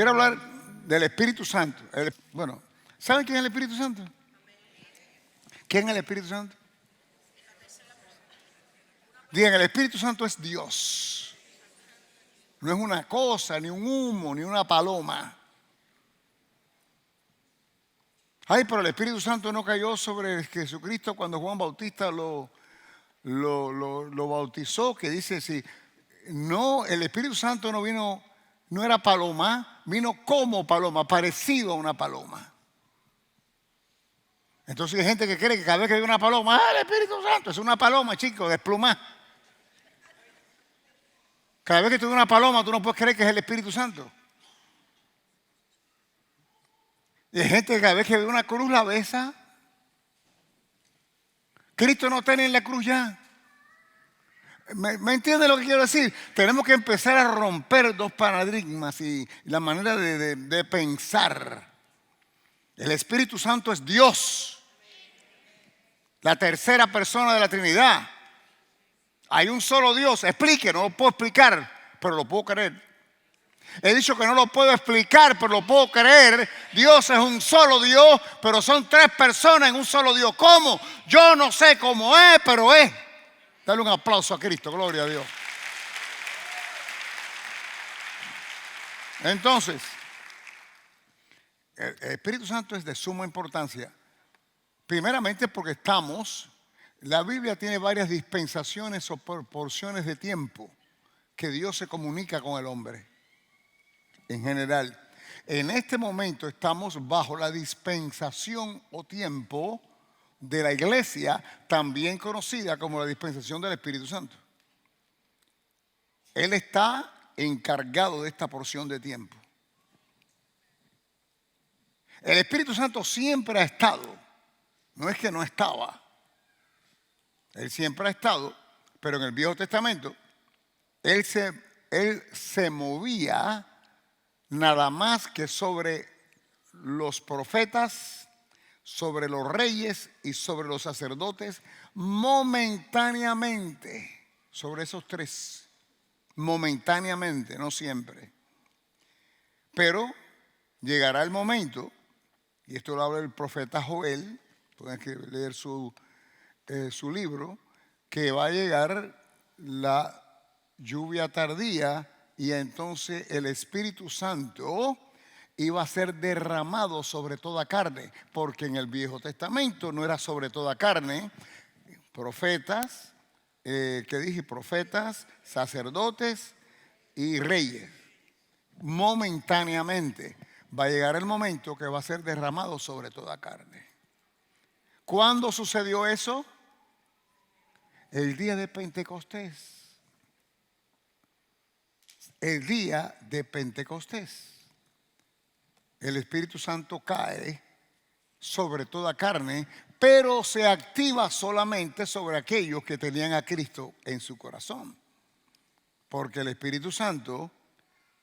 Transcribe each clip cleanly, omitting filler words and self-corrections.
Quiero hablar del Espíritu Santo. Bueno, ¿saben quién es el Espíritu Santo? ¿Quién es el Espíritu Santo? Digan, el Espíritu Santo es Dios. No es una cosa, ni un humo, ni una paloma. Ay, pero el Espíritu Santo no cayó sobre Jesucristo cuando Juan Bautista lo bautizó, que dice, si no, el Espíritu Santo no vino, no era paloma, vino como paloma, parecido a una paloma. Entonces hay gente que cree que cada vez que hay una paloma, el Espíritu Santo es una paloma, chico, desplumada. Cada vez que tú ves una paloma, tú no puedes creer que es el Espíritu Santo. Y hay gente que cada vez que ve una cruz la besa. Cristo no está ni en la cruz ya. ¿Me entiende lo que quiero decir? Tenemos que empezar a romper dos paradigmas y la manera de pensar. El Espíritu Santo es Dios, la tercera persona de la Trinidad. Hay un solo Dios. Explique, no lo puedo explicar, pero lo puedo creer. He dicho que no lo puedo explicar, pero lo puedo creer. Dios es un solo Dios, pero son tres personas en un solo Dios. ¿Cómo? Yo no sé cómo es, pero es. Dale un aplauso a Cristo, gloria a Dios. Entonces, el Espíritu Santo es de suma importancia. Primeramente porque la Biblia tiene varias dispensaciones o porciones de tiempo que Dios se comunica con el hombre. En general, en este momento estamos bajo la dispensación o tiempo de la iglesia, también conocida como la dispensación del Espíritu Santo. Él está encargado de esta porción de tiempo. El Espíritu Santo siempre ha estado, no es que no estaba. Él siempre ha estado, pero en el Viejo Testamento, Él se movía nada más que sobre los profetas, sobre los reyes y sobre los sacerdotes, momentáneamente, sobre esos tres, momentáneamente, no siempre. Pero llegará el momento, y esto lo habla el profeta Joel, pueden leer su libro, que va a llegar la lluvia tardía y entonces el Espíritu Santo iba a ser derramado sobre toda carne, porque en el Viejo Testamento no era sobre toda carne. Profetas, profetas, sacerdotes y reyes. Momentáneamente va a llegar el momento que va a ser derramado sobre toda carne. ¿Cuándo sucedió eso? El día de Pentecostés. El día de Pentecostés. El Espíritu Santo cae sobre toda carne, pero se activa solamente sobre aquellos que tenían a Cristo en su corazón. Porque el Espíritu Santo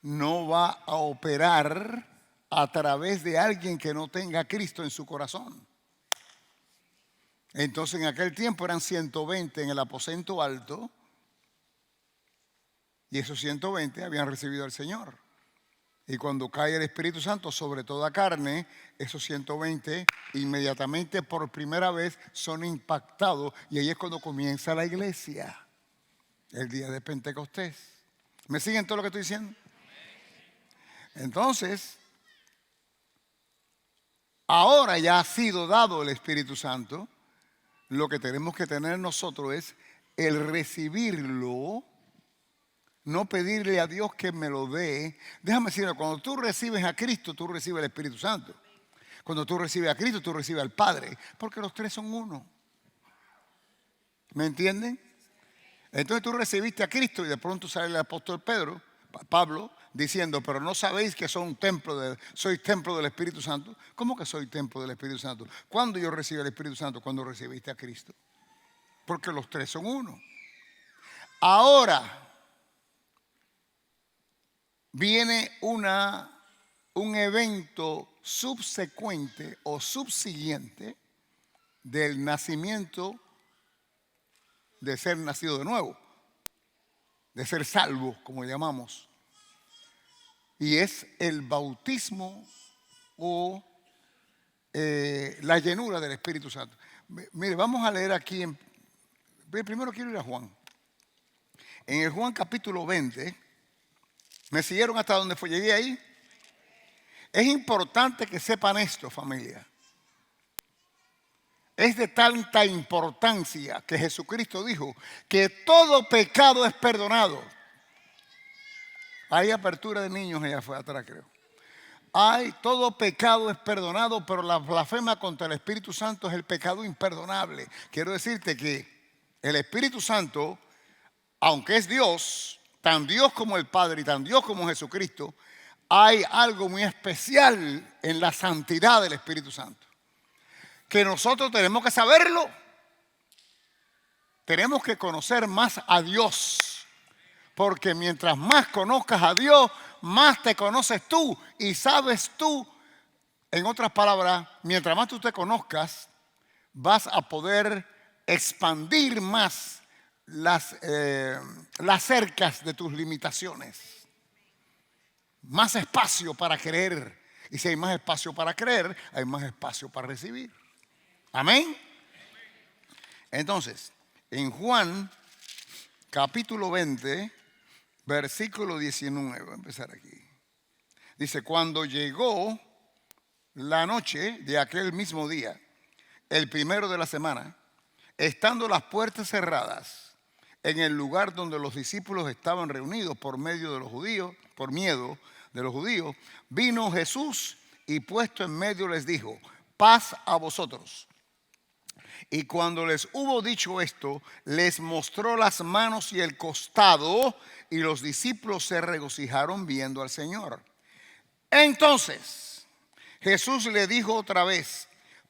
no va a operar a través de alguien que no tenga a Cristo en su corazón. Entonces en aquel tiempo eran 120 en el aposento alto, y esos 120 habían recibido al Señor. Y cuando cae el Espíritu Santo sobre toda carne, esos 120 inmediatamente por primera vez son impactados. Y ahí es cuando comienza la iglesia, el día de Pentecostés. ¿Me siguen todo lo que estoy diciendo? Entonces, ahora ya ha sido dado el Espíritu Santo. Lo que tenemos que tener nosotros es el recibirlo. No pedirle a Dios que me lo dé. Déjame decirlo, cuando tú recibes a Cristo, tú recibes el Espíritu Santo. Cuando tú recibes a Cristo, tú recibes al Padre. Porque los tres son uno. ¿Me entienden? Entonces tú recibiste a Cristo y de pronto sale el apóstol Pablo, diciendo, pero no sabéis que sois templo del Espíritu Santo. ¿Cómo que soy templo del Espíritu Santo? ¿Cuándo yo recibí el Espíritu Santo? Cuando recibiste a Cristo. Porque los tres son uno. Ahora viene un evento subsecuente o subsiguiente del nacimiento, de ser nacido de nuevo, de ser salvo, como llamamos. y es el bautismo o la llenura del Espíritu Santo. Mire, vamos a leer aquí, primero quiero ir a Juan. En el Juan capítulo 20, ¿me siguieron hasta donde llegué ahí? Es importante que sepan esto, familia. Es de tanta importancia que Jesucristo dijo que todo pecado es perdonado. Hay apertura de niños allá atrás, creo. Todo pecado es perdonado, pero la blasfema contra el Espíritu Santo es el pecado imperdonable. Quiero decirte que el Espíritu Santo, aunque es Dios, tan Dios como el Padre y tan Dios como Jesucristo, hay algo muy especial en la santidad del Espíritu Santo, que nosotros tenemos que saberlo. Tenemos que conocer más a Dios, porque mientras más conozcas a Dios, más te conoces tú y sabes tú. En otras palabras, mientras más tú te conozcas, vas a poder expandir más las cercas de tus limitaciones. Más espacio para creer. Y si hay más espacio para creer, hay más espacio para recibir. Amén. Entonces, en Juan capítulo 20, versículo 19, voy a empezar aquí. Dice, cuando llegó la noche de aquel mismo día, el primero de la semana, estando las puertas cerradas en el lugar donde los discípulos estaban reunidos por miedo de los judíos, vino Jesús y puesto en medio les dijo, paz a vosotros. Y cuando les hubo dicho esto, les mostró las manos y el costado, y los discípulos se regocijaron viendo al Señor. Entonces Jesús le dijo otra vez,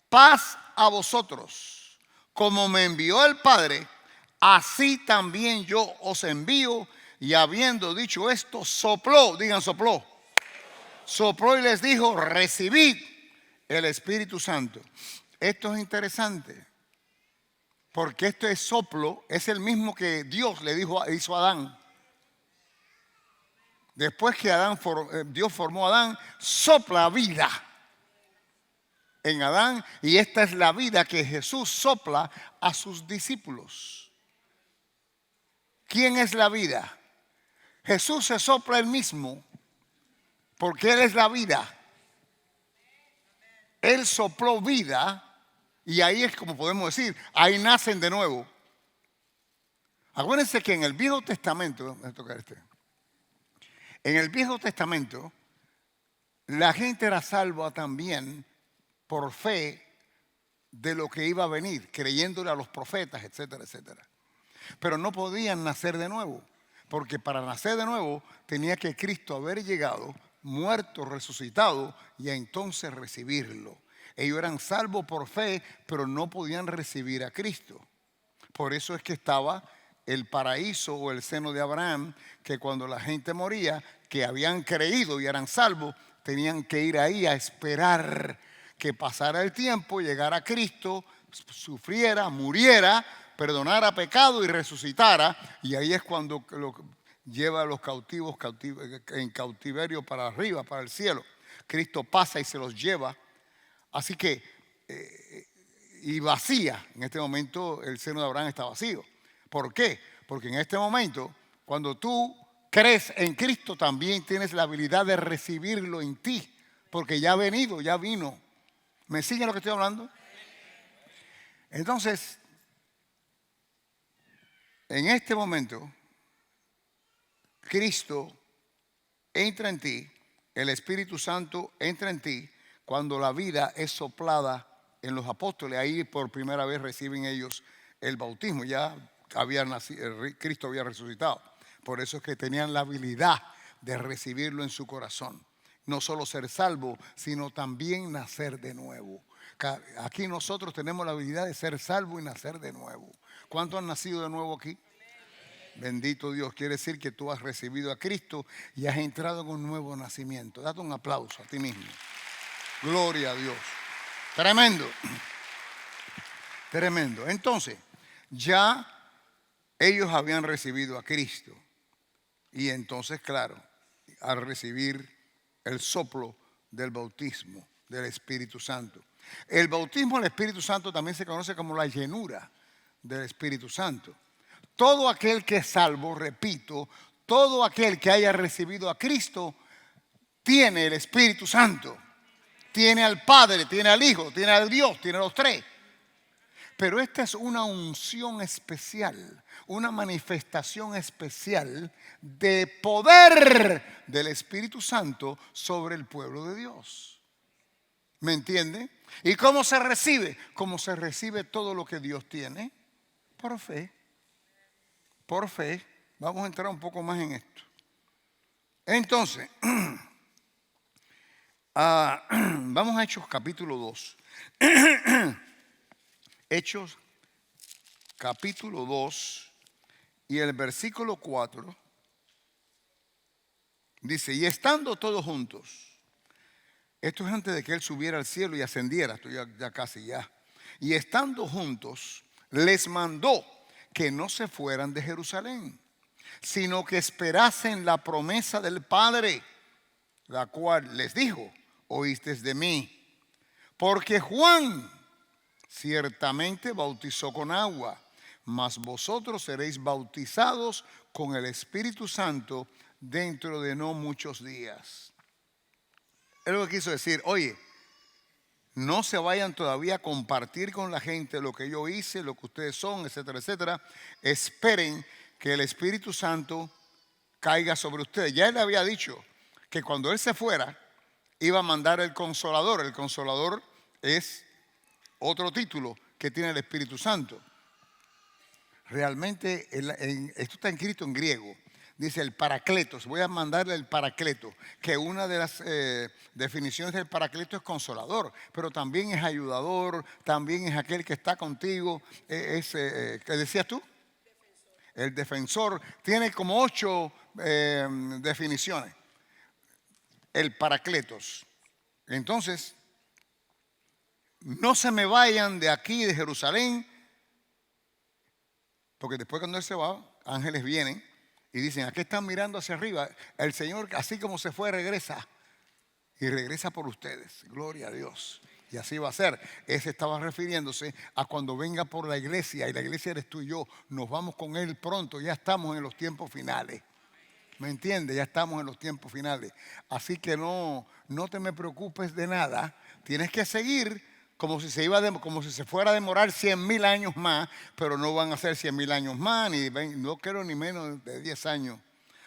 paz a vosotros. Como me envió el Padre, así también yo os envío. Y habiendo dicho esto, sopló, digan sopló. Sopló y les dijo, recibid el Espíritu Santo. Esto es interesante, porque este soplo es el mismo que Dios hizo a Adán. Después que Dios formó a Adán, sopla vida en Adán, y esta es la vida que Jesús sopla a sus discípulos. ¿Quién es la vida? Jesús se sopla él mismo, porque Él es la vida. Él sopló vida, y ahí es como podemos decir, ahí nacen de nuevo. Acuérdense que en el Viejo Testamento, voy a tocar en el Viejo Testamento, la gente era salva también por fe de lo que iba a venir, creyéndole a los profetas, etcétera, etcétera. Pero no podían nacer de nuevo, porque para nacer de nuevo tenía que Cristo haber llegado, muerto, resucitado, y entonces recibirlo. Ellos eran salvos por fe, pero no podían recibir a Cristo. Por eso es que estaba el paraíso o el seno de Abraham, que cuando la gente moría, que habían creído y eran salvos, tenían que ir ahí a esperar que pasara el tiempo, llegara a Cristo, sufriera, muriera, perdonara pecado y resucitara. Y ahí es cuando lo lleva a los cautivos en cautiverio para arriba, para el cielo. Cristo pasa y se los lleva. Así que, y vacía, en este momento el seno de Abraham está vacío. ¿Por qué? Porque en este momento, cuando tú crees en Cristo, también tienes la habilidad de recibirlo en ti, porque ya ha venido, ya vino. ¿Me siguen lo que estoy hablando? Entonces, en este momento, Cristo entra en ti, el Espíritu Santo entra en ti, cuando la vida es soplada en los apóstoles. Ahí por primera vez reciben ellos el bautismo. Ya había nacido, Cristo había resucitado. Por eso es que tenían la habilidad de recibirlo en su corazón. No solo ser salvo, sino también nacer de nuevo. Aquí nosotros tenemos la habilidad de ser salvo y nacer de nuevo. ¿Cuántos han nacido de nuevo aquí? Bendito Dios. Quiere decir que tú has recibido a Cristo y has entrado en un nuevo nacimiento. Date un aplauso a ti mismo. Gloria a Dios. Tremendo. Tremendo. Entonces, ya ellos habían recibido a Cristo. Y entonces, claro, al recibir el soplo del bautismo del Espíritu Santo. El bautismo del Espíritu Santo también se conoce como la llenura del Espíritu Santo. Todo aquel que es salvo, repito, todo aquel que haya recibido a Cristo tiene el Espíritu Santo. Tiene al Padre, tiene al Hijo, tiene al Dios, tiene a los tres. Pero esta es una unción especial, una manifestación especial de poder del Espíritu Santo sobre el pueblo de Dios. ¿Me entiende? ¿Y cómo se recibe? Como se recibe todo lo que Dios tiene, por fe. Por fe. Vamos a entrar un poco más en esto. Entonces, vamos a Hechos capítulo 2. Hechos capítulo 2 y el versículo 4 dice: y estando todos juntos, esto es antes de que él subiera al cielo y ascendiera, esto ya casi ya, y estando juntos les mandó que no se fueran de Jerusalén, sino que esperasen la promesa del Padre, la cual les dijo: oísteis de mí, porque Juan ciertamente bautizó con agua, mas vosotros seréis bautizados con el Espíritu Santo dentro de no muchos días. Es lo que quiso decir: oye, no se vayan todavía a compartir con la gente lo que yo hice, lo que ustedes son, etcétera, etcétera. Esperen que el Espíritu Santo caiga sobre ustedes. Ya él había dicho que cuando él se fuera iba a mandar el Consolador. El Consolador es otro título que tiene el Espíritu Santo. Realmente esto está escrito en griego. Dice el Paracletos. Voy a mandarle el Paracleto, que una de las definiciones del Paracleto es consolador, pero también es ayudador, también es aquel que está contigo. ¿Qué decías tú? El defensor. Tiene como 8 definiciones. El Paracletos. Entonces, no se me vayan de aquí, de Jerusalén, porque después cuando él se va, ángeles vienen y dicen: aquí están mirando hacia arriba, el Señor así como se fue regresa, y regresa por ustedes. Gloria a Dios. Y así va a ser. Ese estaba refiriéndose a cuando venga por la iglesia, y la iglesia eres tú y yo. Nos vamos con él pronto, ya estamos en los tiempos finales. ¿Me entiendes? Ya estamos en los tiempos finales. Así que no te me preocupes de nada. Tienes que seguir como si se fuera a demorar 100,000 años más, pero no van a ser 100,000 años más, no creo ni menos de 10 años.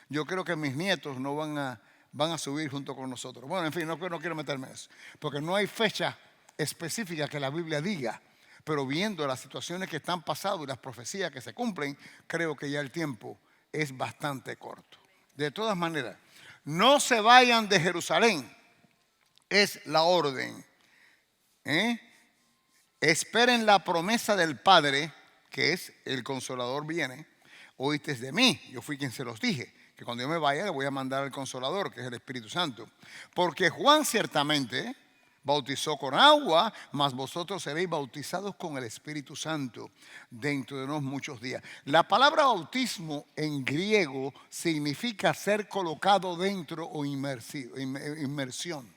Yo creo que mis nietos no van a subir junto con nosotros. Bueno, en fin, no quiero meterme en eso, porque no hay fecha específica que la Biblia diga, pero viendo las situaciones que están pasando y las profecías que se cumplen, creo que ya el tiempo es bastante corto. De todas maneras, no se vayan de Jerusalén, es la orden. Esperen la promesa del Padre, que es el Consolador viene. Oíste de mí, yo fui quien se los dije, que cuando yo me vaya le voy a mandar al Consolador, que es el Espíritu Santo. Porque Juan ciertamente bautizó con agua, mas vosotros seréis bautizados con el Espíritu Santo dentro de unos muchos días. La palabra bautismo en griego significa ser colocado dentro o inmersión.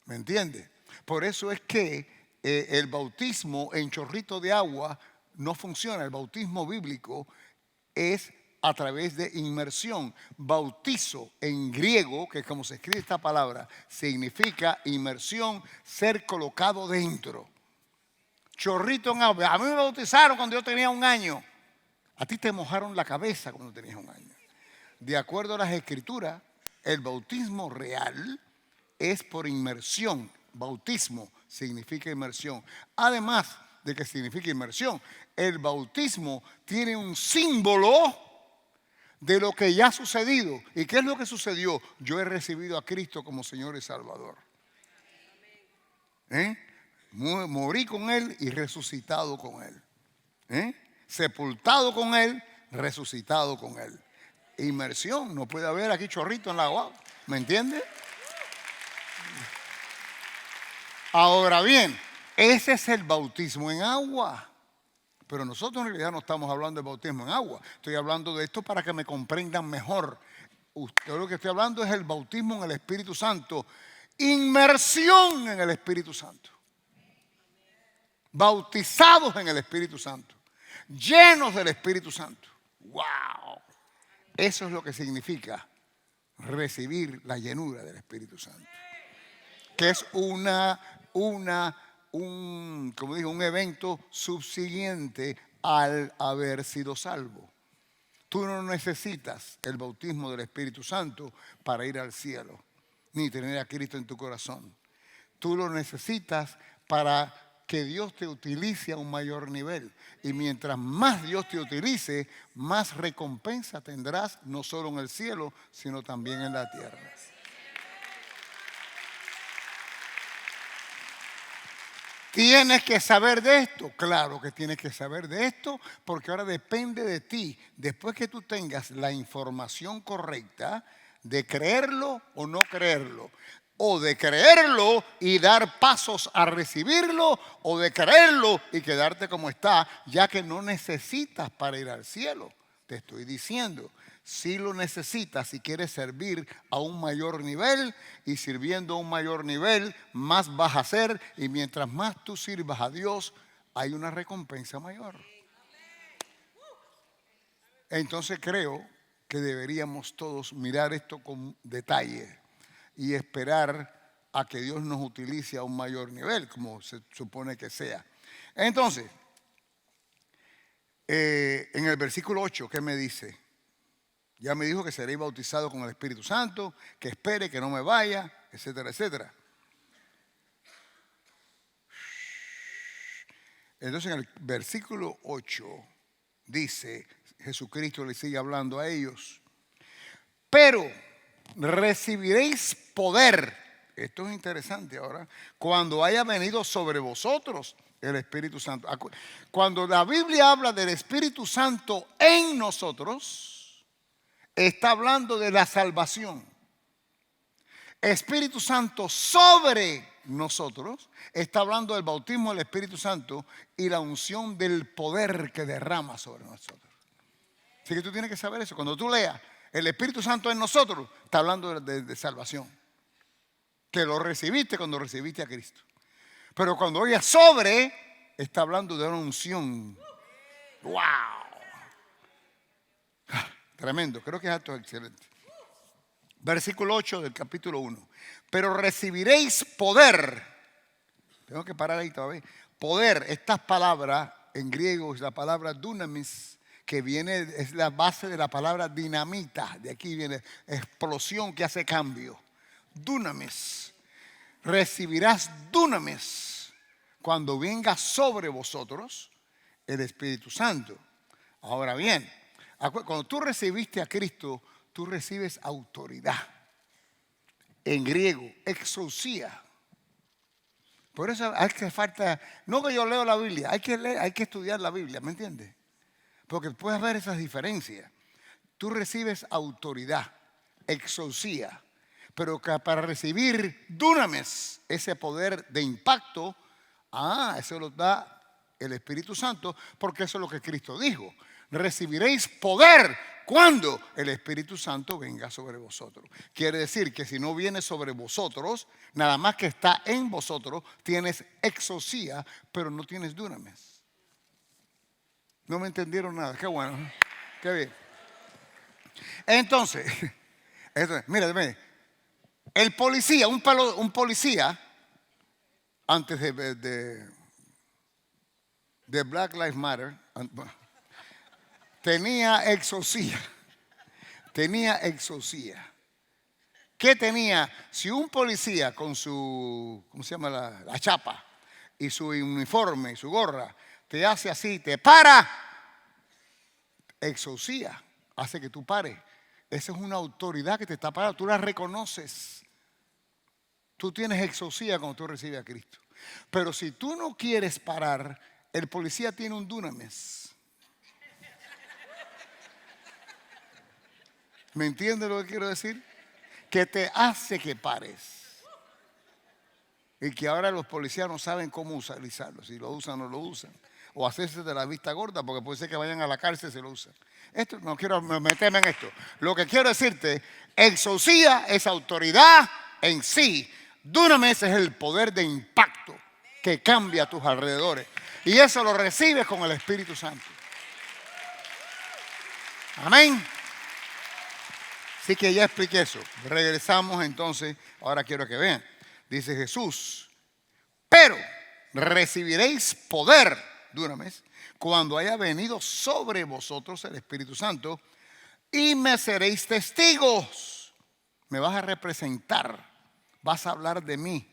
¿Me entiende? Por eso es que el bautismo en chorrito de agua no funciona. El bautismo bíblico es a través de inmersión. Bautizo en griego, que es como se escribe esta palabra, significa inmersión, ser colocado dentro. Chorrito en agua. A mí me bautizaron cuando yo tenía 1 año. A ti te mojaron la cabeza cuando tenías 1 año. De acuerdo a las escrituras, el bautismo real es por inmersión. Bautismo significa inmersión. Además de que significa inmersión, el bautismo tiene un símbolo de lo que ya ha sucedido. ¿Y qué es lo que sucedió? Yo he recibido a Cristo como Señor y Salvador. Morí con Él y resucitado con Él. Sepultado con Él, resucitado con Él. Inmersión, no puede haber aquí chorrito en la agua. ¿Me entiende? Ahora bien, ese es el bautismo en agua. Pero nosotros en realidad no estamos hablando de bautismo en agua. Estoy hablando de esto para que me comprendan mejor. Yo lo que estoy hablando es el bautismo en el Espíritu Santo. Inmersión en el Espíritu Santo. Bautizados en el Espíritu Santo. Llenos del Espíritu Santo. ¡Wow! Eso es lo que significa recibir la llenura del Espíritu Santo. Que es un evento subsiguiente al haber sido salvo. Tú no necesitas el bautismo del Espíritu Santo para ir al cielo, ni tener a Cristo en tu corazón. Tú lo necesitas para que Dios te utilice a un mayor nivel. Y mientras más Dios te utilice, más recompensa tendrás, no solo en el cielo, sino también en la tierra. ¿Tienes que saber de esto? Claro que tienes que saber de esto, porque ahora depende de ti, después que tú tengas la información correcta, de creerlo o no creerlo, o de creerlo y dar pasos a recibirlo, o de creerlo y quedarte como está, ya que no necesitas para ir al cielo. Te estoy diciendo, si lo necesitas, si quieres servir a un mayor nivel, y sirviendo a un mayor nivel, más vas a hacer, y mientras más tú sirvas a Dios, hay una recompensa mayor. Entonces creo que deberíamos todos mirar esto con detalle y esperar a que Dios nos utilice a un mayor nivel, como se supone que sea. Entonces, en el versículo 8, ¿qué me dice? Ya me dijo que seré bautizado con el Espíritu Santo, que espere, que no me vaya, etcétera, etcétera. Entonces en el versículo 8 dice, Jesucristo le sigue hablando a ellos, pero recibiréis poder. Esto es interesante ahora. Cuando haya venido sobre vosotros el Espíritu Santo. Cuando la Biblia habla del Espíritu Santo en nosotros, está hablando de la salvación. Espíritu Santo sobre nosotros, está hablando del bautismo del Espíritu Santo y la unción del poder que derrama sobre nosotros. Así que tú tienes que saber eso. Cuando tú leas el Espíritu Santo en nosotros, está hablando de salvación. Que lo recibiste cuando recibiste a Cristo. Pero cuando oye sobre, está hablando de una unción. ¡Wow! Tremendo, creo que es alto, excelente. Versículo 8 del capítulo 1. Pero recibiréis poder. Tengo que parar ahí todavía. Poder, estas palabras en griego es la palabra dunamis, que viene, es la base de la palabra dinamita. De aquí viene explosión que hace cambio. Dunamis. Recibirás dunamis cuando venga sobre vosotros el Espíritu Santo. Ahora bien, cuando tú recibiste a Cristo, tú recibes autoridad. En griego, exousia. Por eso hay que falta, no que yo leo la Biblia, hay que estudiar la Biblia, ¿me entiendes? Porque puedes ver esas diferencias. Tú recibes autoridad, exousia, pero que para recibir dunamis, ese poder de impacto, eso lo da el Espíritu Santo, porque eso es lo que Cristo dijo. Recibiréis poder cuando el Espíritu Santo venga sobre vosotros. Quiere decir que si no viene sobre vosotros, nada más que está en vosotros, tienes exousia, pero no tienes dunamis. No me entendieron nada. Qué bueno, qué bien. Entonces, mira, el policía, un policía, antes de Black Lives Matter, tenía exousia. ¿Qué tenía? Si un policía con su, ¿cómo se llama? La chapa y su uniforme y su gorra te hace así, te para, exousia, hace que tú pares. Esa es una autoridad que te está parando, tú la reconoces. Tú tienes exousia cuando tú recibes a Cristo. Pero si tú no quieres parar, el policía tiene un dunamis. ¿Me entiendes lo que quiero decir? Que te hace que pares. Y que ahora los policías no saben cómo utilizarlo. Si lo usan o no lo usan. O hacerse de la vista gorda, porque puede ser que vayan a la cárcel y se lo usan. Esto no quiero meterme en esto. Lo que quiero decirte Exousia es autoridad en sí. Dunamis es el poder de impacto que cambia a tus alrededores. Y eso lo recibes con el Espíritu Santo. Amén. Así que ya expliqué eso. Regresamos entonces. Ahora quiero que vean. Dice Jesús, pero recibiréis poder, dunamis, cuando haya venido sobre vosotros el Espíritu Santo, y me seréis testigos. Me vas a representar, vas a hablar de mí,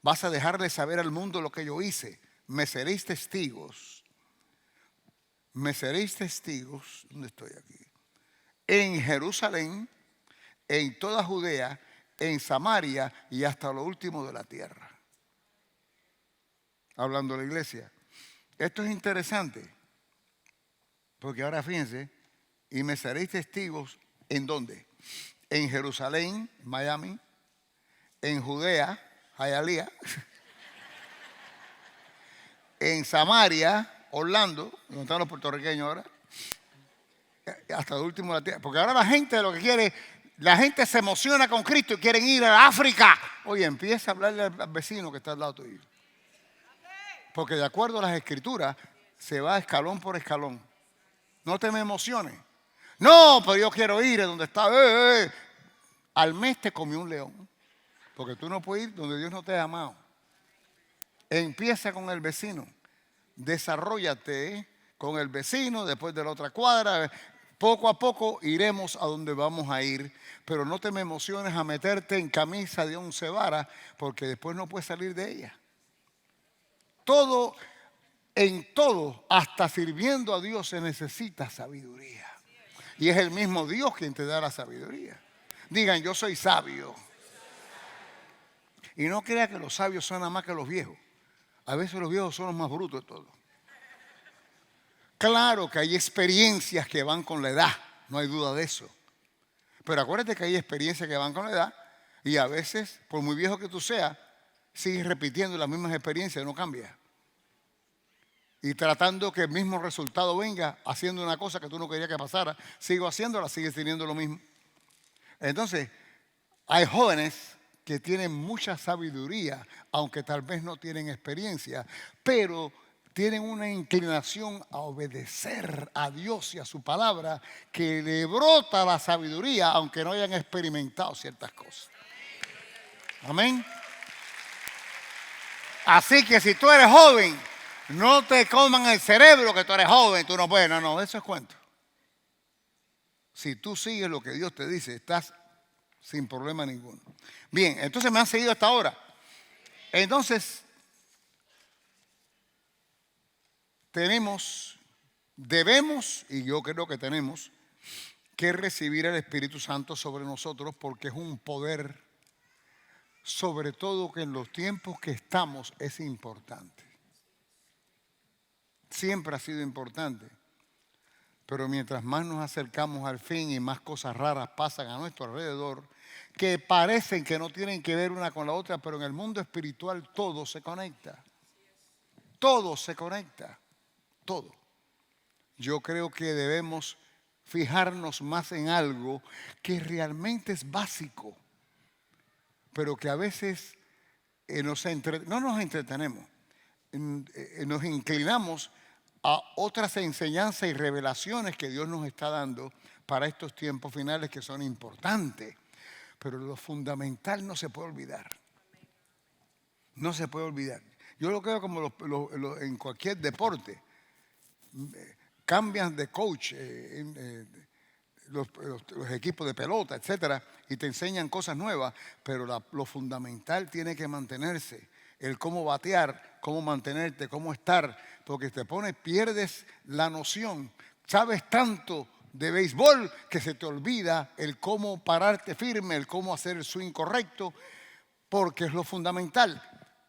vas a dejar de saber al mundo lo que yo hice. Me seréis testigos. Me seréis testigos. ¿Dónde estoy aquí? En Jerusalén, en toda Judea, en Samaria y hasta lo último de la tierra. Hablando de la iglesia. Esto es interesante, porque ahora fíjense, y me seréis testigos, ¿en dónde? En Jerusalén, Miami, en Judea, Hialeah, en Samaria, Orlando, donde están los puertorriqueños ahora, hasta el último de la tierra. Porque ahora la gente lo que quiere, la gente se emociona con Cristo y quieren ir a África. Oye, empieza a hablarle al vecino que está al lado tuyo. Porque de acuerdo a las escrituras, se va escalón por escalón. No te me emociones. No, pero yo quiero ir a donde está. Al mes te comió un león. Porque tú no puedes ir donde Dios no te ha amado. Empieza con el vecino. Desarróllate con el vecino, después de la otra cuadra. Poco a poco iremos a donde vamos a ir. Pero no te me emociones a meterte en camisa de 11 varas, porque después no puedes salir de ella. Todo, en todo, hasta sirviendo a Dios se necesita sabiduría. Y es el mismo Dios quien te da la sabiduría. Digan, yo soy sabio. Y no crea que los sabios son nada más que los viejos. A veces los viejos son los más brutos de todos. Claro que hay experiencias que van con la edad, no hay duda de eso. Pero acuérdate que hay experiencias que van con la edad y a veces, por muy viejo que tú seas, sigues repitiendo las mismas experiencias, no cambia. Y tratando que el mismo resultado venga, haciendo una cosa que tú no querías que pasara, sigo haciéndola, sigues teniendo lo mismo. Entonces, hay jóvenes que tienen mucha sabiduría, aunque tal vez no tienen experiencia, pero tienen una inclinación a obedecer a Dios y a su palabra, que le brota la sabiduría, aunque no hayan experimentado ciertas cosas. Amén. Así que si tú eres joven, no te coman el cerebro que tú eres joven, tú no puedes. No, eso es cuento. Si tú sigues lo que Dios te dice, estás sin problema ninguno. Bien, entonces me han seguido hasta ahora. Entonces, debemos, y yo creo que tenemos, que recibir el Espíritu Santo sobre nosotros, porque es un poder, sobre todo que en los tiempos que estamos es importante. Siempre ha sido importante. Pero mientras más nos acercamos al fin y más cosas raras pasan a nuestro alrededor, que parecen que no tienen que ver una con la otra, pero en el mundo espiritual todo se conecta. Todo se conecta. Todo. Yo creo que debemos fijarnos más en algo que realmente es básico, pero que a veces no nos entretenemos, nos inclinamos a otras enseñanzas y revelaciones que Dios nos está dando para estos tiempos finales que son importantes. Pero lo fundamental no se puede olvidar. No se puede olvidar. Yo lo creo como en cualquier deporte. Cambian de coach, los equipos de pelota, etcétera, y te enseñan cosas nuevas, pero lo fundamental tiene que mantenerse. El cómo batear, cómo mantenerte, cómo estar, porque pierdes la noción. Sabes tanto de béisbol que se te olvida el cómo pararte firme, el cómo hacer el swing correcto, porque es lo fundamental.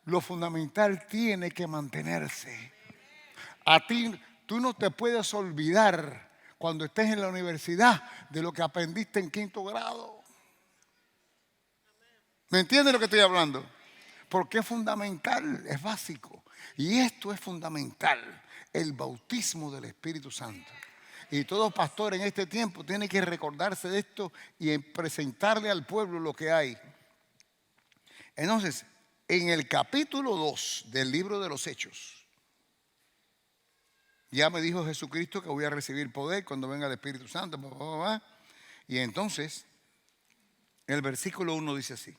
Lo fundamental tiene que mantenerse. Tú no te puedes olvidar cuando estés en la universidad de lo que aprendiste en 5º grado. ¿Me entiendes lo que estoy hablando? Porque es fundamental, es básico. Y esto es fundamental, el bautismo del Espíritu Santo. Y todo pastor en este tiempo tiene que recordarse de esto y presentarle al pueblo lo que hay. Entonces, en el capítulo 2 del libro de los Hechos, ya me dijo Jesucristo que voy a recibir poder cuando venga el Espíritu Santo. Y entonces, el versículo 1 dice así: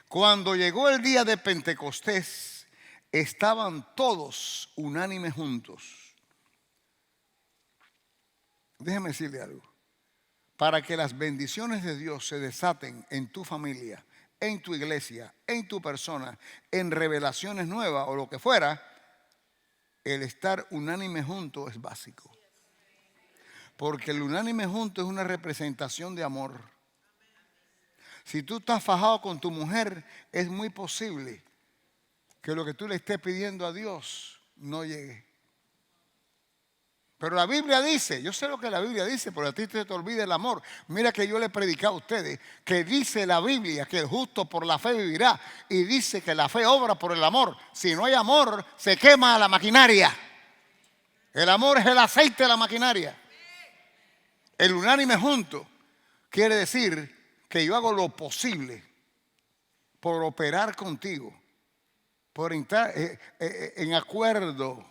cuando llegó el día de Pentecostés, estaban todos unánimes juntos. Déjeme decirle algo. Para que las bendiciones de Dios se desaten en tu familia, en tu iglesia, en tu persona, en revelaciones nuevas o lo que fuera, el estar unánime junto es básico. Porque el unánime junto es una representación de amor. Si tú estás fajado con tu mujer, es muy posible que lo que tú le estés pidiendo a Dios no llegue. Pero la Biblia dice, yo sé lo que la Biblia dice, pero a ti te olvida el amor. Mira que yo le he predicado a ustedes que dice la Biblia que el justo por la fe vivirá, y dice que la fe obra por el amor. Si no hay amor, se quema la maquinaria. El amor es el aceite de la maquinaria. El unánime junto quiere decir que yo hago lo posible por operar contigo, por entrar en acuerdo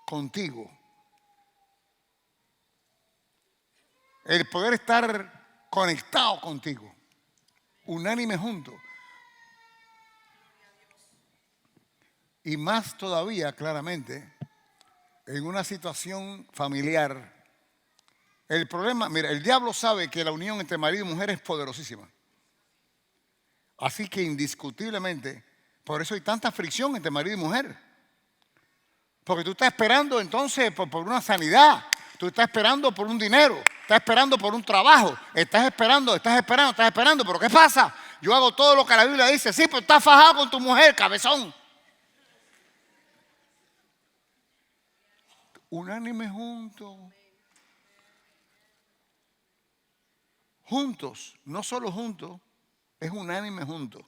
contigo. El poder estar conectado contigo, unánime juntos. Y más todavía, claramente, en una situación familiar. El problema, mira, el diablo sabe que la unión entre marido y mujer es poderosísima. Así que indiscutiblemente, por eso hay tanta fricción entre marido y mujer. Porque tú estás esperando entonces por una sanidad. Tú estás esperando por un dinero, estás esperando por un trabajo, estás esperando, pero ¿qué pasa? Yo hago todo lo que la Biblia dice. Sí, pero estás fajado con tu mujer, cabezón. Unánime juntos. Juntos, no solo juntos, es unánime juntos.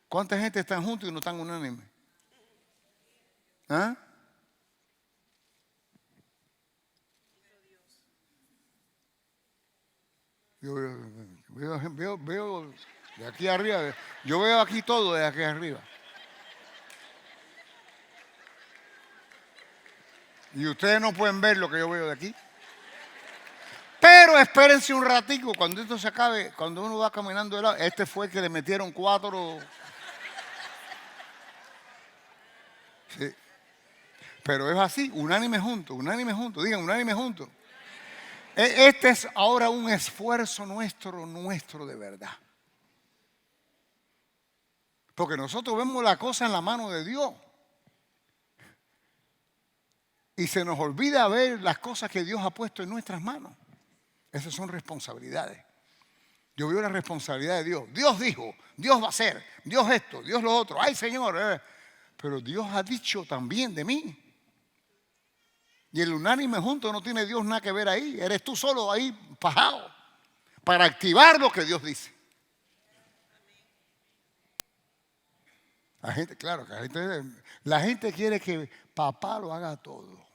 ¿Cuánta gente están juntos y no están unánimes? ¿Ah? Yo veo de aquí arriba, yo veo aquí todo de aquí arriba. Y ustedes no pueden ver lo que yo veo de aquí. Pero espérense un ratico, cuando esto se acabe, cuando uno va caminando de lado, este fue el que le metieron 4. Sí. Pero es así, unánime juntos, digan unánime juntos. Este es ahora un esfuerzo nuestro de verdad. Porque nosotros vemos la cosa en la mano de Dios. Y se nos olvida ver las cosas que Dios ha puesto en nuestras manos. Esas son responsabilidades. Yo veo la responsabilidad de Dios. Dios dijo, Dios va a hacer, Dios esto, Dios lo otro. Ay, Señor, pero Dios ha dicho también de mí. Y el unánime junto no tiene Dios nada que ver ahí. Eres tú solo ahí pajado para activar lo que Dios dice. La gente, claro, la gente quiere que papá lo haga todo.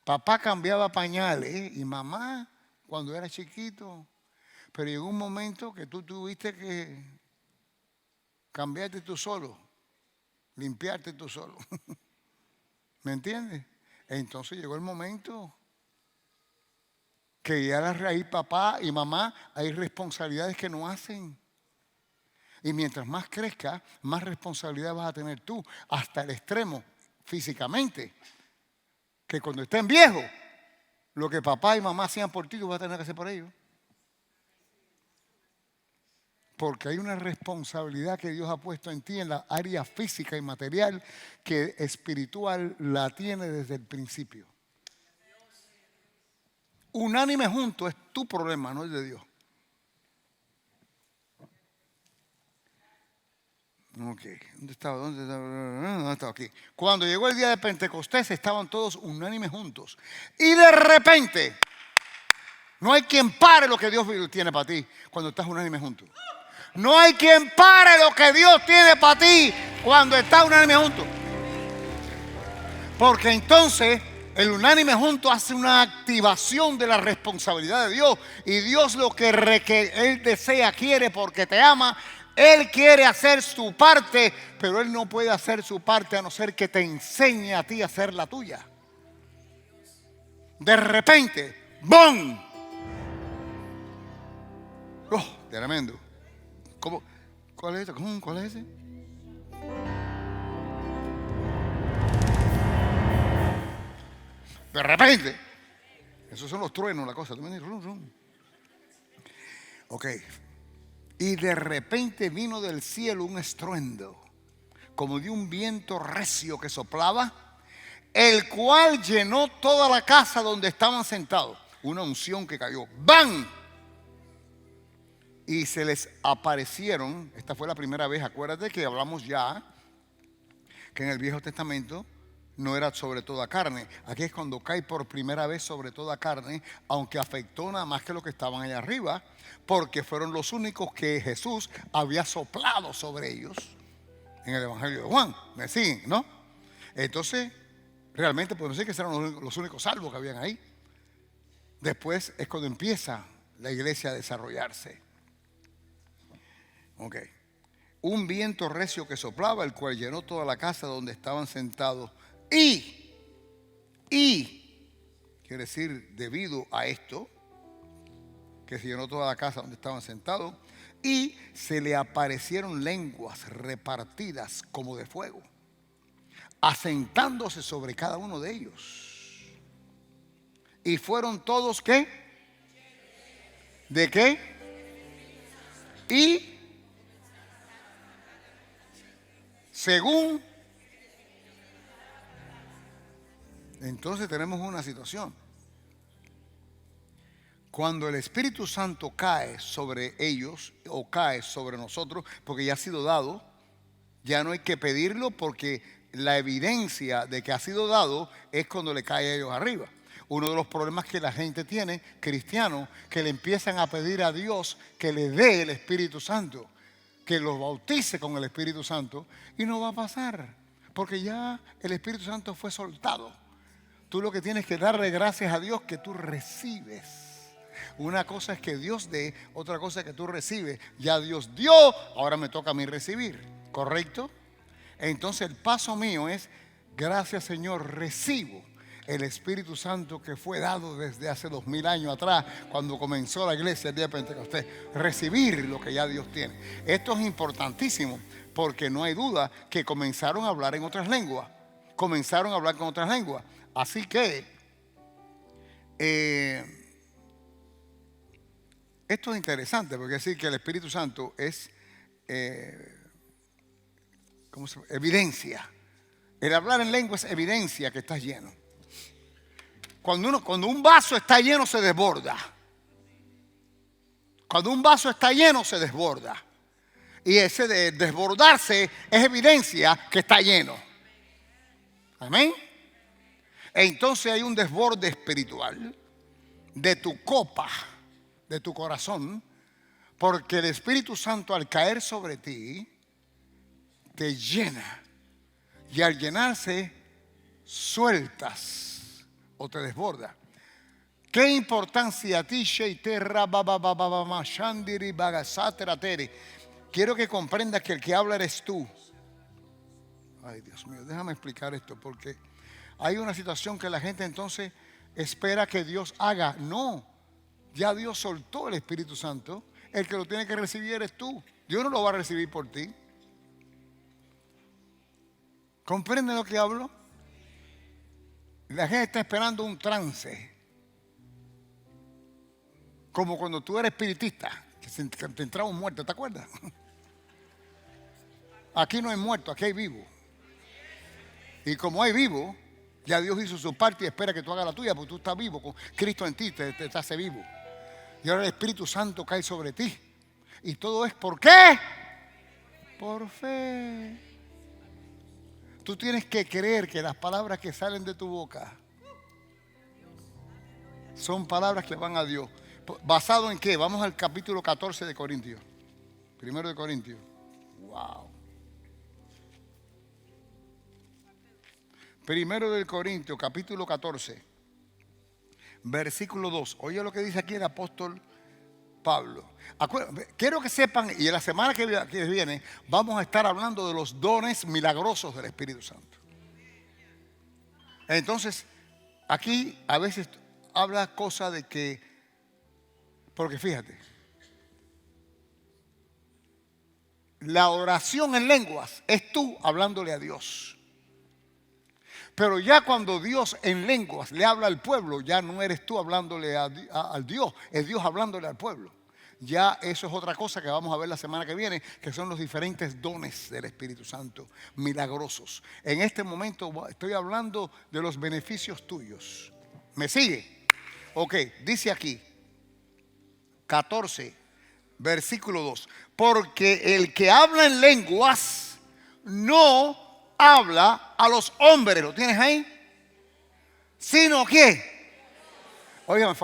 Papá cambiaba pañales y mamá cuando era chiquito. Pero llegó un momento que tú tuviste que cambiarte tú solo, limpiarte tú solo. ¿Me entiendes? Entonces llegó el momento que ya la raíz, papá y mamá, hay responsabilidades que no hacen. Y mientras más crezca, más responsabilidad vas a tener tú, hasta el extremo, físicamente, que cuando estén viejos, lo que papá y mamá hacían por ti, tú vas a tener que hacer por ellos. Porque hay una responsabilidad que Dios ha puesto en ti en la área física y material, que espiritual la tiene desde el principio. Unánime junto es tu problema, no el de Dios. Ok, ¿dónde estaba? Aquí. Cuando llegó el día de Pentecostés estaban todos unánimes juntos. Y de repente, no hay quien pare lo que Dios tiene para ti cuando estás unánime juntos. No hay quien pare lo que Dios tiene para ti cuando estás unánime juntos. Porque entonces El unánime junto hace una activación de la responsabilidad de Dios. Y Dios lo que Él desea, quiere porque te ama. Él quiere hacer su parte, pero Él no puede hacer su parte a no ser que te enseñe a ti a hacer la tuya. De repente, ¡bum! ¡Oh, tremendo! ¿Cómo? ¿Cuál es ese? ¿Cuál es ese? De repente. Esos son los truenos, la cosa. Ok. Y de repente vino del cielo un estruendo, como de un viento recio que soplaba, el cual llenó toda la casa donde estaban sentados. Una unción que cayó. ¡Bam! Y se les aparecieron. Esta fue la primera vez. Acuérdate que hablamos ya que en el Viejo Testamento no era sobre toda carne. Aquí es cuando cae por primera vez sobre toda carne, aunque afectó nada más que los que estaban allá arriba, porque fueron los únicos que Jesús había soplado sobre ellos en el Evangelio de Juan. ¿Me siguen, no? Entonces, realmente podemos decir que eran los únicos salvos que habían ahí. Después es cuando empieza la iglesia a desarrollarse. Ok. Un viento recio que soplaba, el cual llenó toda la casa donde estaban sentados. Y, quiere decir, debido a esto, que se llenó toda la casa donde estaban sentados, y se le aparecieron lenguas repartidas como de fuego, asentándose sobre cada uno de ellos. Y fueron todos, ¿qué? ¿De qué? Y según. Entonces tenemos una situación. Cuando el Espíritu Santo cae sobre ellos o cae sobre nosotros, porque ya ha sido dado, ya no hay que pedirlo, porque la evidencia de que ha sido dado es cuando le cae a ellos arriba. Uno de los problemas que la gente tiene, cristianos, que le empiezan a pedir a Dios que le dé el Espíritu Santo, que los bautice con el Espíritu Santo, y no va a pasar, porque ya el Espíritu Santo fue soltado. Tú lo que tienes que darle gracias a Dios que tú recibes. Una cosa es que Dios dé, otra cosa es que tú recibes. Ya Dios dio, ahora me toca a mí recibir, ¿correcto? Entonces el paso mío es, gracias Señor, recibo el Espíritu Santo que fue dado desde hace 2000 años atrás, cuando comenzó la iglesia el día de Pentecostés. Recibir lo que ya Dios tiene. Esto es importantísimo, porque no hay duda que comenzaron a hablar en otras lenguas. Comenzaron a hablar con otras lenguas. Así que esto es interesante, porque decir que el Espíritu Santo es evidencia. El hablar en lengua es evidencia que estás lleno. Cuando un vaso está lleno, se desborda. Cuando un vaso está lleno, se desborda. Y ese de desbordarse es evidencia que está lleno. Amén. Entonces hay un desborde espiritual de tu copa, de tu corazón, porque el Espíritu Santo al caer sobre ti te llena, y al llenarse sueltas o te desborda. ¿Qué importancia a ti, quiero que comprendas que el que habla eres tú? Ay, Dios mío, déjame explicar esto, porque hay una situación que la gente entonces espera que Dios haga. No, ya Dios soltó el Espíritu Santo. El que lo tiene que recibir eres tú. Dios no lo va a recibir por ti. ¿Comprende lo que hablo? La gente está esperando un trance, como cuando tú eres espiritista, que te entraba un muerto, ¿te acuerdas? Aquí no hay muerto, aquí hay vivo. Y como hay vivo, ya Dios hizo su parte y espera que tú hagas la tuya, porque tú estás vivo, con Cristo en ti te hace vivo. Y ahora el Espíritu Santo cae sobre ti. Y todo es ¿por qué? Por fe. Tú tienes que creer que las palabras que salen de tu boca son palabras que van a Dios. ¿Basado en qué? Vamos al capítulo 14 de Corintios. Primero de Corintios. Wow. Primero de Corintios, capítulo 14, versículo 2. Oye lo que dice aquí el apóstol Pablo. Quiero que sepan, y en la semana que viene vamos a estar hablando de los dones milagrosos del Espíritu Santo. Entonces, aquí a veces habla cosas de que, porque fíjate, la oración en lenguas es tú hablándole a Dios. Pero ya cuando Dios en lenguas le habla al pueblo, ya no eres tú hablándole al Dios, es Dios hablándole al pueblo. Ya eso es otra cosa que vamos a ver la semana que viene, que son los diferentes dones del Espíritu Santo, milagrosos. En este momento estoy hablando de los beneficios tuyos. ¿Me sigue? Ok, dice aquí, 14, versículo 2. Porque el que habla en lenguas no habla a los hombres, ¿lo tienes ahí? Sino que, oigan,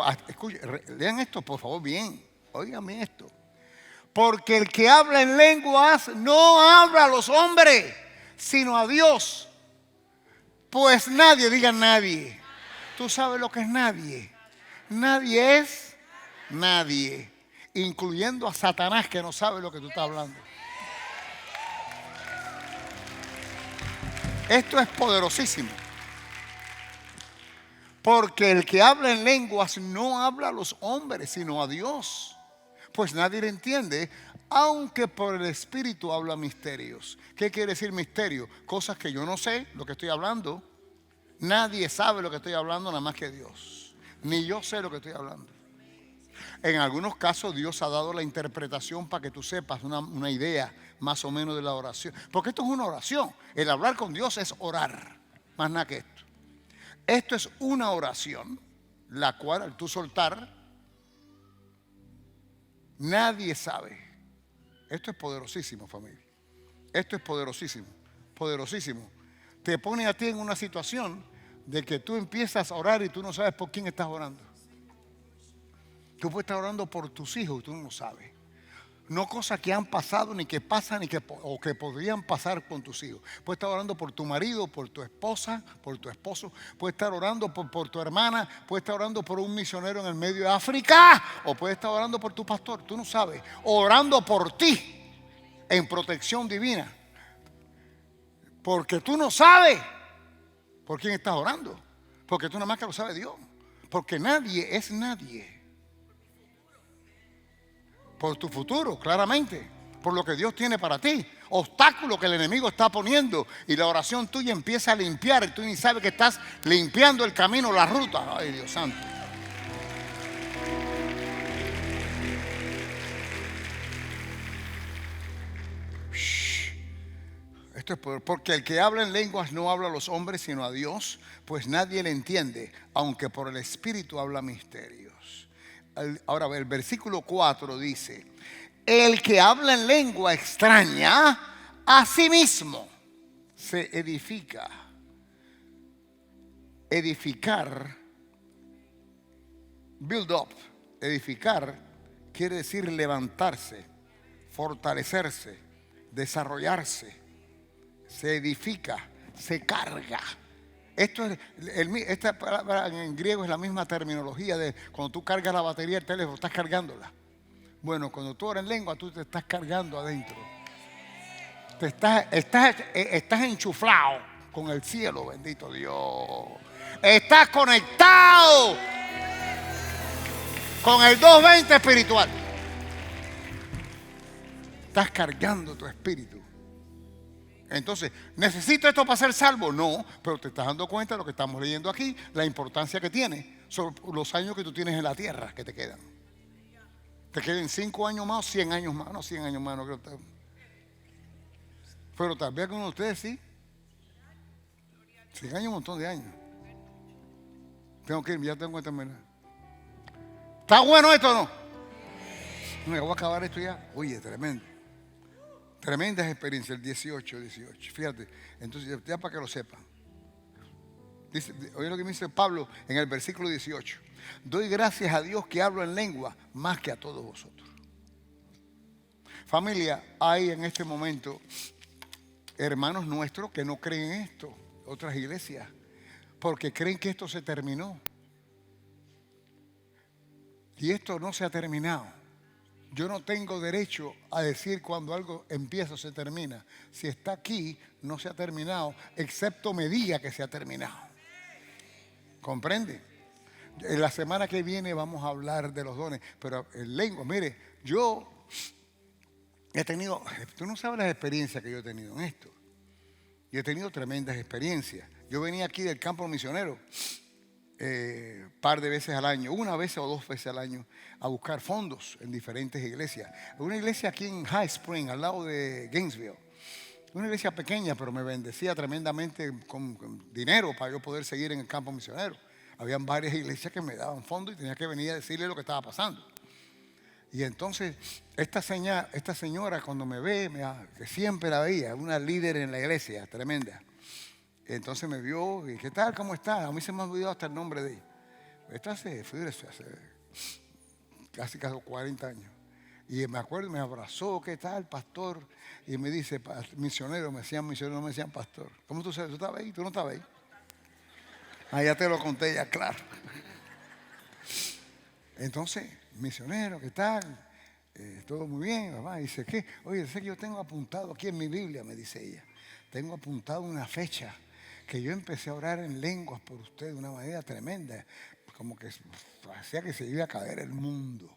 lean esto por favor bien, óigame esto. Porque el que habla en lenguas no habla a los hombres, sino a Dios. Pues nadie, diga nadie. ¿Tú sabes lo que es nadie? Nadie es nadie, incluyendo a Satanás que no sabe lo que tú estás hablando. Esto es poderosísimo. Porque el que habla en lenguas no habla a los hombres, sino a Dios. Pues nadie le entiende, aunque por el Espíritu habla misterios. ¿Qué quiere decir misterio? Cosas que yo no sé lo que estoy hablando. Nadie sabe lo que estoy hablando nada más que Dios. Ni yo sé lo que estoy hablando. En algunos casos Dios ha dado la interpretación para que tú sepas una idea más o menos de la oración. Porque esto es una oración. El hablar con Dios es orar, más nada que esto. Esto es una oración, la cual al tú soltar, nadie sabe. Esto es poderosísimo, familia. Esto es poderosísimo, poderosísimo. Te pone a ti en una situación de que tú empiezas a orar y tú no sabes por quién estás orando. Tú puedes estar orando por tus hijos y tú no lo sabes. No cosas que han pasado, ni que pasan, o que podrían pasar con tus hijos. Puedes estar orando por tu marido, por tu esposa, por tu esposo. Puedes estar orando por tu hermana. Puedes estar orando por un misionero en el medio de África. O puedes estar orando por tu pastor. Tú no sabes. Orando por ti en protección divina. Porque tú no sabes por quién estás orando. Porque tú nada más que lo sabe Dios. Porque nadie es nadie. Por tu futuro, claramente. Por lo que Dios tiene para ti. Obstáculo que el enemigo está poniendo. Y la oración tuya empieza a limpiar. Y tú ni sabes que estás limpiando el camino, la ruta. Ay, Dios santo. Esto es porque el que habla en lenguas no habla a los hombres sino a Dios, pues nadie le entiende, aunque por el Espíritu habla misterios. Ahora el versículo 4 dice: el que habla en lengua extraña a sí mismo se edifica. Edificar, build up, edificar quiere decir levantarse, fortalecerse, desarrollarse. Se edifica, se carga. Esta palabra en griego es la misma terminología de cuando tú cargas la batería del teléfono, estás cargándola. Bueno, cuando tú oras en lengua, tú te estás cargando adentro. Estás enchuflado con el cielo, bendito Dios. Estás conectado con el 220 espiritual. Estás cargando tu espíritu. Entonces, ¿necesito esto para ser salvo? No, pero te estás dando cuenta de lo que estamos leyendo aquí, la importancia que tiene sobre los años que tú tienes en la tierra que te quedan. Te queden 5 años más, 100 años más, no 100 años más, no creo. Pero tal vez algunos de ustedes sí. 100 años, un montón de años. Tengo que ir, ya tengo que terminar. ¿Está bueno esto o no? Me voy a acabar esto ya. Oye, tremendo. Tremendas experiencias, el 18. Fíjate, entonces ya para que lo sepan. Dice, oye lo que me dice Pablo en el versículo 18. Doy gracias a Dios que hablo en lengua más que a todos vosotros. Familia, hay en este momento hermanos nuestros que no creen en esto. otras iglesias porque creen que esto se terminó. Y esto no se ha terminado. Yo no tengo derecho a decir cuando algo empieza o se termina. Si está aquí, no se ha terminado, excepto me diga que se ha terminado. ¿Comprende? En la semana que viene vamos a hablar de los dones. Pero en lengua, mire, yo he tenido, tú no sabes las experiencias que yo he tenido en esto. Yo he tenido tremendas experiencias. Yo venía aquí del campo misionero par de veces al año, una vez o dos veces al año, a buscar fondos en diferentes iglesias. Una iglesia aquí en High Spring, al lado de Gainesville. Una iglesia pequeña, pero me bendecía tremendamente con dinero para yo poder seguir en el campo misionero. Habían varias iglesias que me daban fondos y tenía que venir a decirle lo que estaba pasando. Y entonces esta señora cuando me ve, que siempre la veía, una líder en la iglesia, tremenda. Entonces me vio y ¿qué tal? ¿Cómo está? A mí se me ha olvidado hasta el nombre de ella. Esta hace casi 40 años. Y me acuerdo, me abrazó, ¿qué tal, pastor? Y me dice, misionero, me decían misionero, no me decían pastor. ¿Cómo tú sabes? ¿Tú estabas ahí? ¿Tú no estabas ahí? Ah, ya te lo conté, ya, claro. Entonces, misionero, ¿qué tal? Todo muy bien, mamá. Dice, ¿qué? Oye, sé que yo tengo apuntado aquí en mi Biblia, me dice ella. Tengo apuntado una fecha que yo empecé a orar en lenguas por usted de una manera tremenda. Como que hacía que se iba a caer el mundo.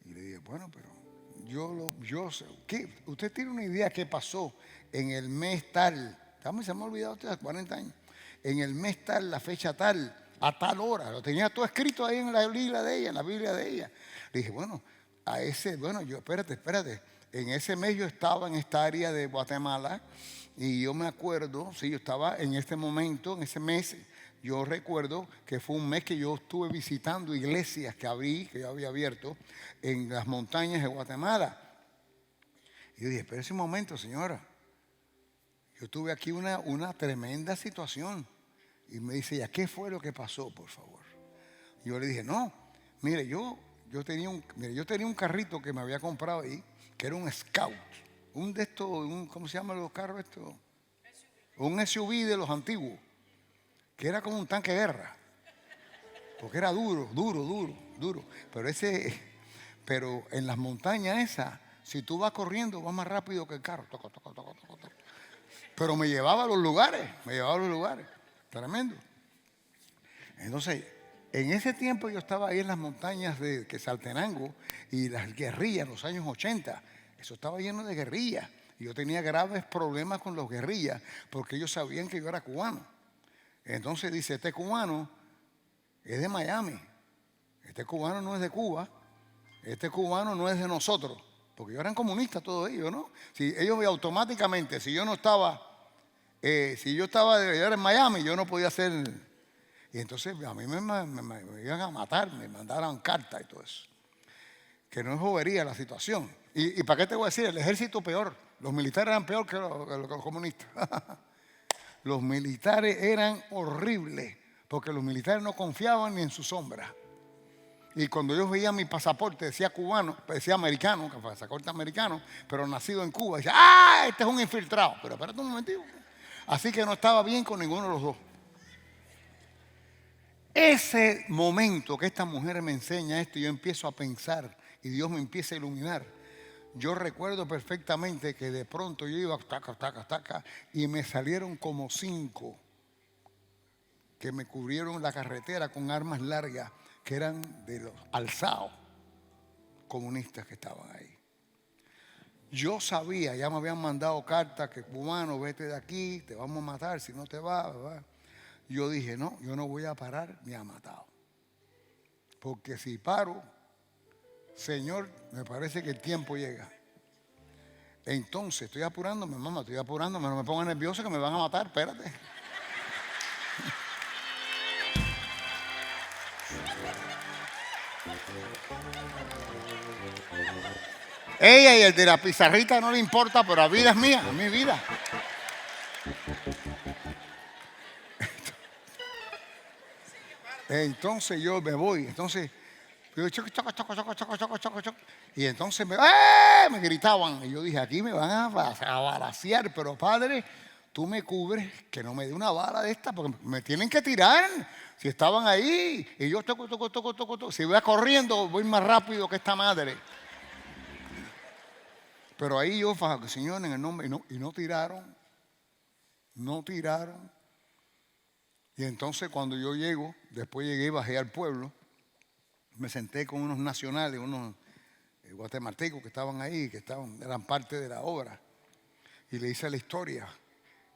Y le dije, bueno, pero yo sé. ¿Qué? ¿Usted tiene una idea qué pasó en el mes tal? Se me ha olvidado usted hace 40 años. En el mes tal, la fecha tal, a tal hora. Lo tenía todo escrito ahí en la Biblia de ella, en la Biblia de ella. Le dije, bueno, espérate. En ese mes yo estaba en esta área de Guatemala y yo me acuerdo, sí, yo estaba en este momento, en ese mes, yo recuerdo que fue un mes que yo estuve visitando iglesias que yo había abierto en las montañas de Guatemala. Y yo dije, espera ese momento, señora. Yo tuve aquí una tremenda situación. Y me dice ella, ¿qué fue lo que pasó, por favor? Y yo le dije, no, mire, yo tenía un carrito que me había comprado ahí, que era un Scout, un de estos, ¿cómo se llaman los carros estos? Un SUV de los antiguos, que era como un tanque de guerra, porque era duro. Pero en las montañas esas, si tú vas corriendo, vas más rápido que el carro. Pero me llevaba a los lugares, tremendo. Entonces, en ese tiempo yo estaba ahí en las montañas de Quetzaltenango y las guerrillas en los años 80. Eso estaba lleno de guerrillas. Y yo tenía graves problemas con los guerrillas porque ellos sabían que yo era cubano. Entonces dice, este cubano es de Miami. Este cubano no es de Cuba. Este cubano no es de nosotros. Porque ellos eran comunistas todos ellos, ¿no? Si ellos automáticamente, si yo era en Miami, yo no podía hacer. Y entonces a mí me iban a matar, me mandaron cartas y todo eso. Que no es bobería la situación. ¿Y para qué te voy a decir? El ejército peor. Los militares eran peor que los comunistas. Los militares eran horribles, porque los militares no confiaban ni en su sombra. Y cuando yo veía mi pasaporte, decía cubano, decía americano, que pasaporte americano, pero nacido en Cuba, decía, ¡ah! Este es un infiltrado. Pero espérate un momentito. Así que no estaba bien con ninguno de los dos. Ese momento que esta mujer me enseña esto, yo empiezo a pensar y Dios me empieza a iluminar. Yo recuerdo perfectamente que de pronto yo iba taca, y me salieron como 5 que me cubrieron la carretera con armas largas que eran de los alzados comunistas que estaban ahí. Yo sabía, ya me habían mandado cartas que cubano, vete de aquí, te vamos a matar si no te vas, ¿verdad? Yo dije, no, yo no voy a parar ni a matado. Porque si paro, Señor, me parece que el tiempo llega. Entonces, estoy apurándome, no me pongan nervioso que me van a matar, espérate. Ella y el de la pizarrita no le importa, pero la vida es mía, es mi vida. Entonces yo me voy, yo choco. Y entonces me gritaban. Y yo dije, aquí me van a balacear, pero padre, tú me cubres, que no me dé una bala de esta, porque me tienen que tirar. Si estaban ahí y yo toco. Si voy corriendo, voy más rápido que esta madre. Pero ahí yo, Señor, en el nombre, y no tiraron. No tiraron. Y entonces cuando yo llego, después llegué y bajé al pueblo, me senté con unos nacionales, unos guatemaltecos que estaban ahí, eran parte de la obra. Y le hice la historia.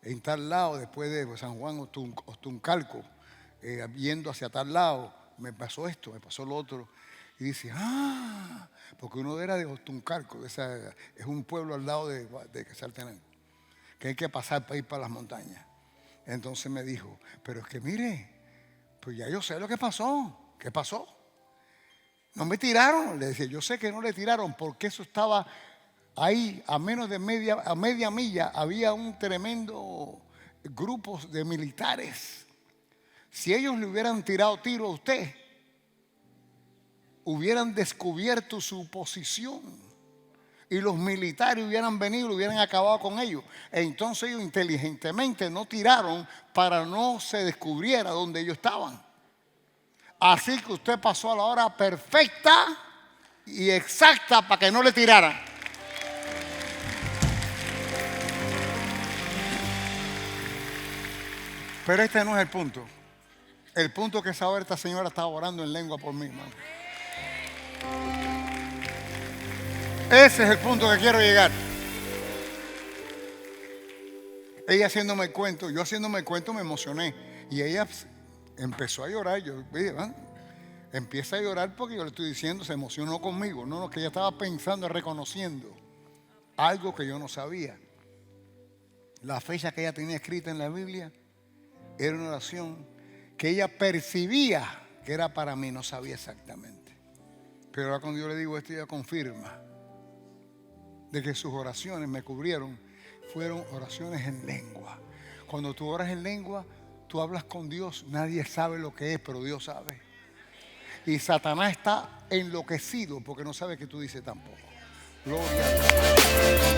En tal lado, después de San Juan Ostuncalco, yendo hacia tal lado, me pasó esto, me pasó lo otro. Y dice, porque uno era de Ostuncalco, es un pueblo al lado de Quetzaltenango, que hay que pasar para ir para las montañas. Entonces me dijo, pero es que mire, pues ya yo sé lo que pasó. ¿Qué pasó? No me tiraron. Le decía, yo sé que no le tiraron porque eso estaba ahí a menos de media milla. Había un tremendo grupo de militares. Si ellos le hubieran tirado tiro a usted, hubieran descubierto su posición. Y los militares hubieran venido y hubieran acabado con ellos. Entonces ellos inteligentemente no tiraron para no se descubriera dónde ellos estaban. Así que usted pasó a la hora perfecta y exacta para que no le tiraran. Pero este no es el punto. El punto es que esa hora esta señora estaba orando en lengua por mí, hermano. Ese es el punto que quiero llegar. Ella haciéndome el cuento, yo haciéndome el cuento me emocioné. Y ella empezó a llorar. Empieza a llorar porque yo le estoy diciendo, se emocionó conmigo. No, que ella estaba pensando, reconociendo algo que yo no sabía. La fecha que ella tenía escrita en la Biblia era una oración que ella percibía que era para mí, no sabía exactamente. Pero ahora cuando yo le digo esto, ella confirma de que sus oraciones me cubrieron. Fueron oraciones en lengua. Cuando tú oras en lengua, tú hablas con Dios. Nadie sabe lo que es, pero Dios sabe. Y Satanás está enloquecido porque no sabe que tú dices tampoco. Gloria a Dios.